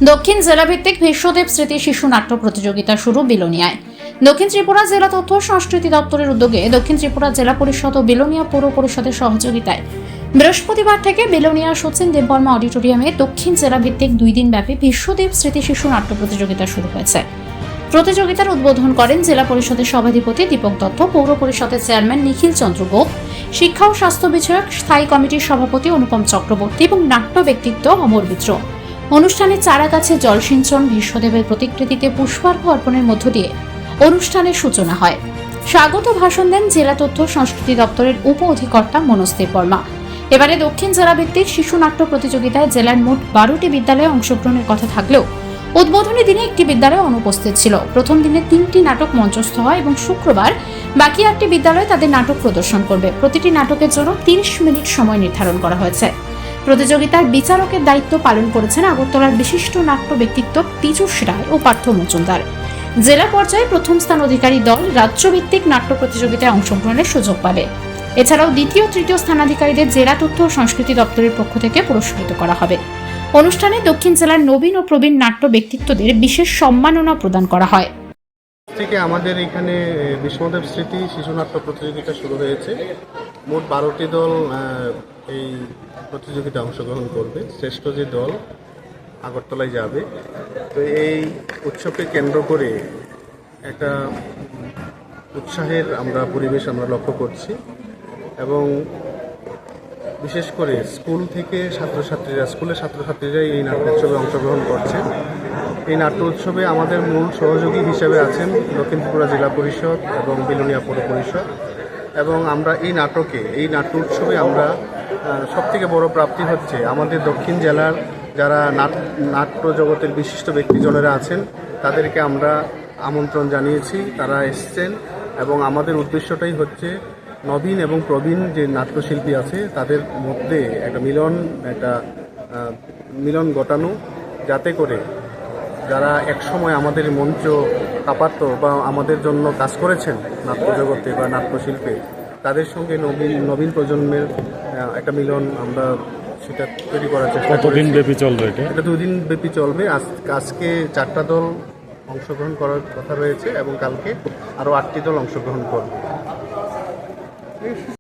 দক্ষিণ জেলাভিত্তিক বিশ্বদেব স্মৃতি শিশু নাট্য প্রতিযোগিতা শুরু বিলোনিয়ায়। দক্ষিণ ত্রিপুরা জেলা তথ্য সংস্কৃতি দপ্তরের উদ্যোগে দক্ষিণ ত্রিপুরা জেলা পরিষদ ও বিলোনিয়া পৌর পরিষদের সহযোগিতায় বৃহস্পতিবার থেকে বিলোনিয়া সচিন দেববর্মা অডিটোরিয়ামে দক্ষিণ জেলা ভিত্তিক 2 দিন ব্যাপী বিশ্বদেব স্মৃতি শিশু নাট্য প্রতিযোগিতা শুরু হয়েছে। প্রতিযোগিতার উদ্বোধন করেন জেলা পরিষদের সভাধিপতি দীপক দত্ত, পৌর পরিষদের চেয়ারম্যান নিখিল চন্দ্র গোপ, শিক্ষা ও স্বাস্থ্য বিষয়ক স্থায়ী কমিটির সভাপতি অনুপম চক্রবর্তী এবং নাট্য ব্যক্তিত্ব অমর মিত্র। অনুষ্ঠানে চারা গাছে জলসিঞ্চন, ভীষ্মদেবের প্রতিকৃতিতে পুষ্পার্ঘ্য অর্পণের মধ্য দিয়ে অনুষ্ঠানের সূচনা হয়। স্বাগত ভাষণ দেন জেলা তথ্য সংস্কৃতি দপ্তরের উপ অধিকর্তা মনোজ দেববর্মা। এবারে দক্ষিণ জেলা ভিত্তিক শিশু নাট্য প্রতিযোগিতায় জেলার মোট 12টি বিদ্যালয়ে অংশগ্রহণের কথা থাকলেও উদ্বোধনী দিনে একটি বিদ্যালয় অনুপস্থিত ছিল। প্রথম দিনে 3টি নাটক মঞ্চস্থ হয় এবং শুক্রবার বাকি 8টি বিদ্যালয় তাদের নাটক প্রদর্শন করবে। প্রতিটি নাটকের জন্য 30 মিনিট সময় নির্ধারণ করা হয়েছে। প্রতিযোগিতার বিচারকের দায়িত্ব পালন করেছেন আগরতলার বিশিষ্ট নাট্য ব্যক্তিত্ব পীযূষ রায় ও পার্থ মজুমদার। জেলা পর্যায়ে প্রথম স্থান অধিকারী দল রাজ্যভিত্তিক নাট্য প্রতিযোগিতায় অংশগ্রহণের সুযোগ পাবে। এছাড়াও দ্বিতীয় ও তৃতীয় স্থানাধিকারীদের জেলা তথ্য ও সংস্কৃতি দপ্তরের পক্ষ থেকে পুরস্কৃত করা হবে। অনুষ্ঠানে দক্ষিণ জেলার নবীন ও প্রবীণ নাট্য ব্যক্তিত্বদের বিশেষ সম্মাননা প্রদান করা হয়। থেকে আমাদের এখানে বিষ্ণুদেব স্মৃতি শিশু নাট্য প্রতিযোগিতা শুরু হয়েছে। মোট 12টি দল এই প্রতিযোগিতায় অংশগ্রহণ করবে। শ্রেষ্ঠ যে দল আগরতলায় যাবে। তো এই উৎসবকে কেন্দ্র করে একটা উৎসাহের পরিবেশ আমরা লক্ষ্য করছি এবং বিশেষ করে স্কুলের ছাত্রছাত্রীরা এই নাট্য উৎসবে অংশগ্রহণ করছে। এই নাট্য উৎসবে আমাদের মূল সহযোগী হিসেবে আছেন দক্ষিণ ত্রিপুরা জেলা পরিষদ এবং বিলোনিয়া পৌর পরিষদ। এবং আমরা এই নাট্য উৎসবে আমরা সবথেকে বড় প্রাপ্তি হচ্ছে আমাদের দক্ষিণ জেলার যারা নাট্য জগতের বিশিষ্ট ব্যক্তিজনেরা আছেন তাদেরকে আমরা আমন্ত্রণ জানিয়েছি, তারা এসছেন এবং আমাদের উদ্দেশ্যটাই হচ্ছে নবীন এবং প্রবীণ যে নাট্যশিল্পী আছে তাদের মধ্যে একটা মিলন ঘটানো, যাতে করে যারা একসময় আমাদের মঞ্চ কাঁপাতো বা আমাদের জন্য কাজ করেছেন নাট্য জগতে বা নাট্যশিল্পে, তাদের সঙ্গে নবীন প্রজন্মের একটা মিলন আমরা সেটা তৈরি করার চেষ্টা করি। কতদিন ব্যাপী চলবে এটা? 2 দিন ব্যাপী চলবে। আজকে 4টা দল অংশগ্রহণ করার কথা রয়েছে এবং কালকে আরও 8টি দল অংশগ্রহণ করবে।